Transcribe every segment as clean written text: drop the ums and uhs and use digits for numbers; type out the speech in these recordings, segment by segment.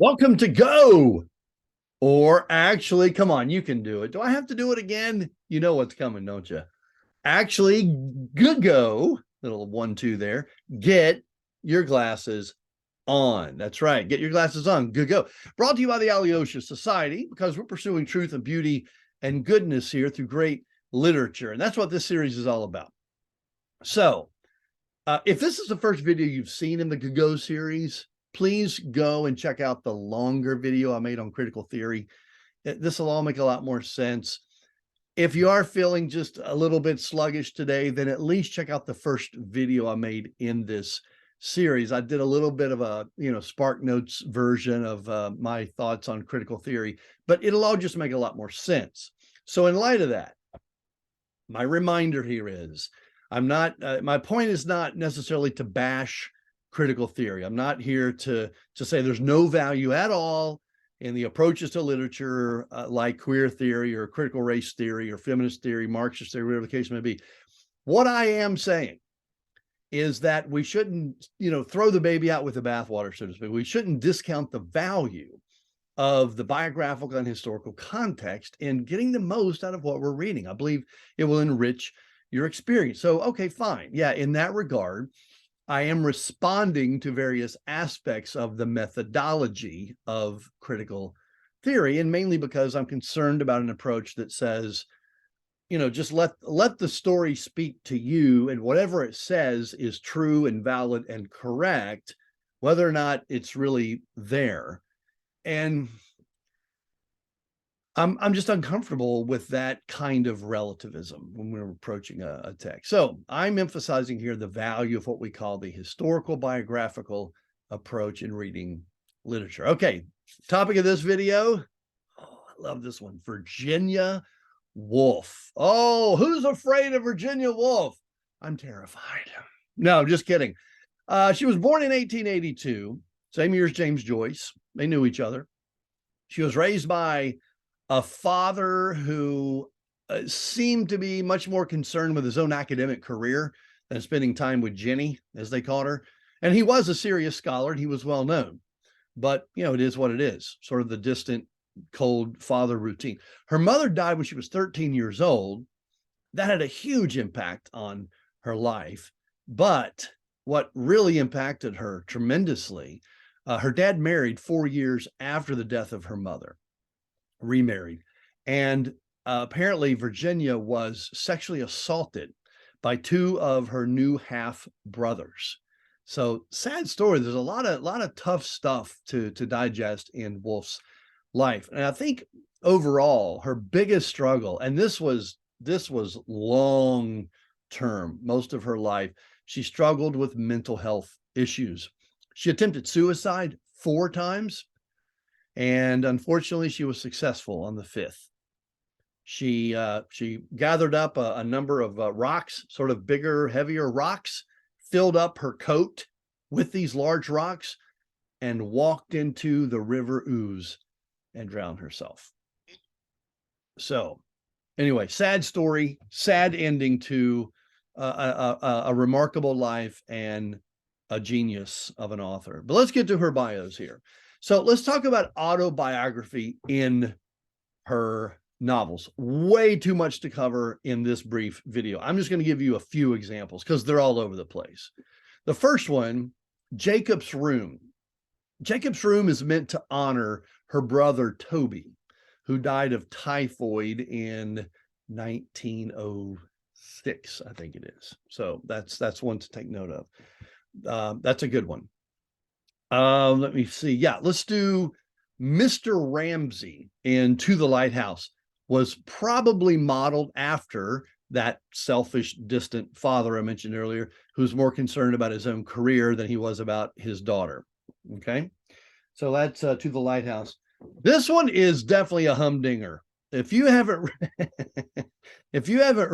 Welcome to Go. Or actually, come on, you can do it. Do I have to do it again? You know what's coming, don't you? Actually, good go. Little 1, 2 there. Get your glasses on. That's right. Get your glasses on. Good go. Brought to you by the Alyosha Society because we're pursuing truth and beauty and goodness here through great literature. And that's what this series is all about. So, if this is the first video you've seen in the Good Go series, please go and check out the longer video I made on critical theory. This will all make a lot more sense. If you are feeling just a little bit sluggish today, then at least check out the first video I made in this series. I did a little bit of a, Spark Notes version of my thoughts on critical theory, but it'll all just make a lot more sense. So in light of that, my reminder here is my point is not necessarily to bash critical theory. I'm not here to say there's no value at all in the approaches to literature like queer theory or critical race theory or feminist theory, Marxist theory, whatever the case may be. What I am saying is that we shouldn't, throw the baby out with the bathwater, so to speak. We shouldn't discount the value of the biographical and historical context in getting the most out of what we're reading. I believe it will enrich your experience. So, okay, fine. Yeah, in that regard, I am responding to various aspects of the methodology of critical theory, and mainly because I'm concerned about an approach that says, just let the story speak to you, and whatever it says is true and valid and correct, whether or not it's really there. And I'm just uncomfortable with that kind of relativism when we're approaching a text. So I'm emphasizing here the value of what we call the historical biographical approach in reading literature. Okay, topic of this video. Oh, I love this one. Virginia Woolf. Oh, who's afraid of Virginia Woolf? I'm terrified. No, just kidding. She was born in 1882, same year as James Joyce. They knew each other. She was raised by a father who seemed to be much more concerned with his own academic career than spending time with Jenny, as they called her. And he was a serious scholar, and he was well known. But, it is what it is, sort of the distant, cold father routine. Her mother died when she was 13 years old. That had a huge impact on her life. But what really impacted her tremendously, her dad married 4 years after the death of her mother, remarried. And apparently Virginia was sexually assaulted by 2 of her new half brothers. So sad story. There's a lot of tough stuff to digest in Woolf's life. And I think overall her biggest struggle, and this was long term, most of her life, she struggled with mental health issues. She attempted suicide 4 times. And unfortunately, she was successful on the 5th. She gathered up a number of rocks, sort of bigger, heavier rocks, filled up her coat with these large rocks, and walked into the River Ouse and drowned herself. So anyway, sad story, sad ending to a remarkable life and a genius of an author. But let's get to her bios here. So let's talk about autobiography in her novels. Way too much to cover in this brief video. I'm just going to give you a few examples because they're all over the place. The first one, Jacob's Room. Jacob's Room is meant to honor her brother Toby, who died of typhoid in 1906, I think it is. So that's one to take note of. That's a good one. Let me see. Yeah, let's do Mr. Ramsay in To the Lighthouse. Was probably modeled after that selfish, distant father I mentioned earlier, who's more concerned about his own career than he was about his daughter. Okay, so that's To the Lighthouse. This one is definitely a humdinger. If you haven't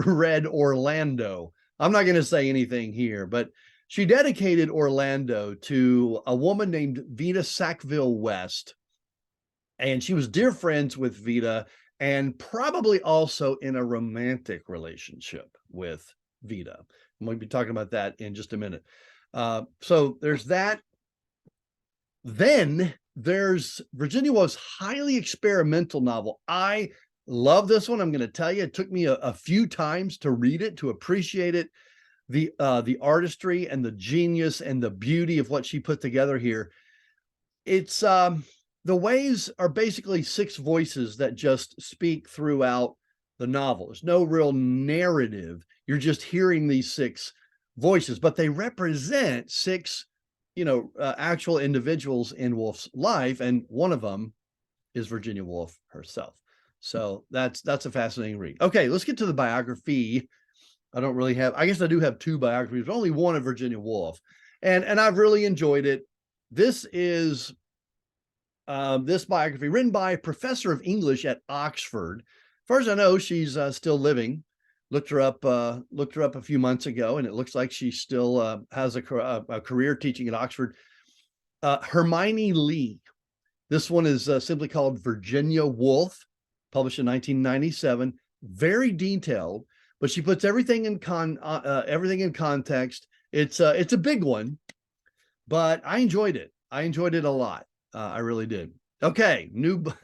read Orlando, I'm not going to say anything here, but she dedicated Orlando to a woman named Vita Sackville West, and she was dear friends with Vita and probably also in a romantic relationship with Vita. We'll be talking about that in just a minute. So there's that. Then there's Virginia Woolf's highly experimental novel. I love this one. I'm going to tell you, it took me a few times to read it, to appreciate it. The artistry and the genius and the beauty of what she put together here. It's the waves are basically 6 voices that just speak throughout the novel. There's no real narrative. You're just hearing these 6 voices, but they represent 6, actual individuals in Woolf's life, and one of them is Virginia Woolf herself. So that's a fascinating read. Okay, let's get to the biography. I don't really have, I guess I do have 2 biographies, but only one of Virginia Woolf. And I've really enjoyed it. This is this biography written by a professor of English at Oxford. As far as I know, she's still living. Looked her up a few months ago, and it looks like she still has a career teaching at Oxford. Hermione Lee. This one is simply called Virginia Woolf, published in 1997. Very detailed, but she puts everything in context. It's a big one, but I enjoyed it. I enjoyed it a lot. I really did. Okay, new book.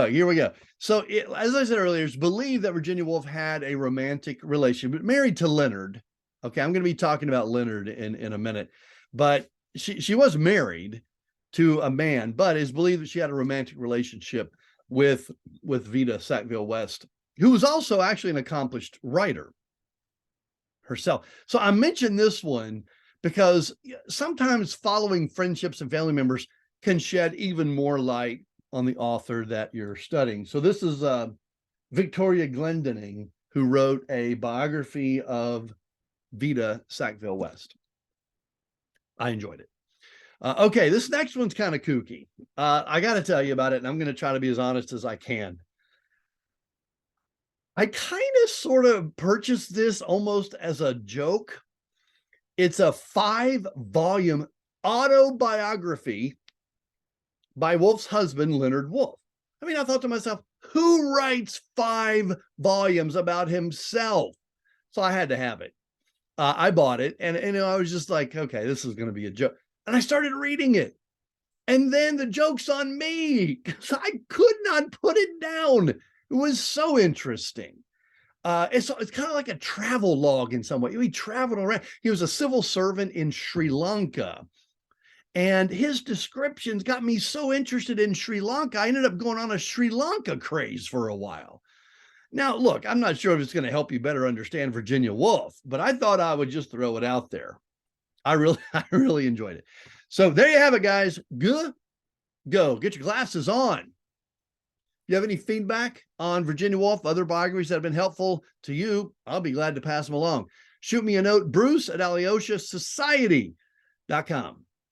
Here we go. So, as I said earlier, it's believed that Virginia Woolf had a romantic relationship, but married to Leonard. Okay, I'm going to be talking about Leonard in a minute, but she was married to a man, but it's believed that she had a romantic relationship with Vida Sackville-West, who was also actually an accomplished writer herself. So I mentioned this one because sometimes following friendships and family members can shed even more light on the author that you're studying. So this is Victoria Glendinning, who wrote a biography of Vida Sackville-West. I enjoyed it. Okay, this next one's kind of kooky. I got to tell you about it, and I'm going to try to be as honest as I can. I kind of sort of purchased this almost as a joke. It's a 5-volume autobiography by Woolf's husband, Leonard Woolf. I mean, I thought to myself, who writes 5 volumes about himself? So I had to have it. I bought it, and I was just like, okay, this is going to be a joke. And I started reading it. And then the joke's on me, because I could not put it down. It was so interesting. It's kind of like a travel log in some way. He traveled around. He was a civil servant in Sri Lanka. And his descriptions got me so interested in Sri Lanka, I ended up going on a Sri Lanka craze for a while. Now, look, I'm not sure if it's going to help you better understand Virginia Woolf, but I thought I would just throw it out there. I really enjoyed it. So there you have it, guys. Go. Get your glasses on. If you have any feedback on Virginia Woolf, other biographies that have been helpful to you, I'll be glad to pass them along. Shoot me a note, Bruce@AleoshaSociety.com.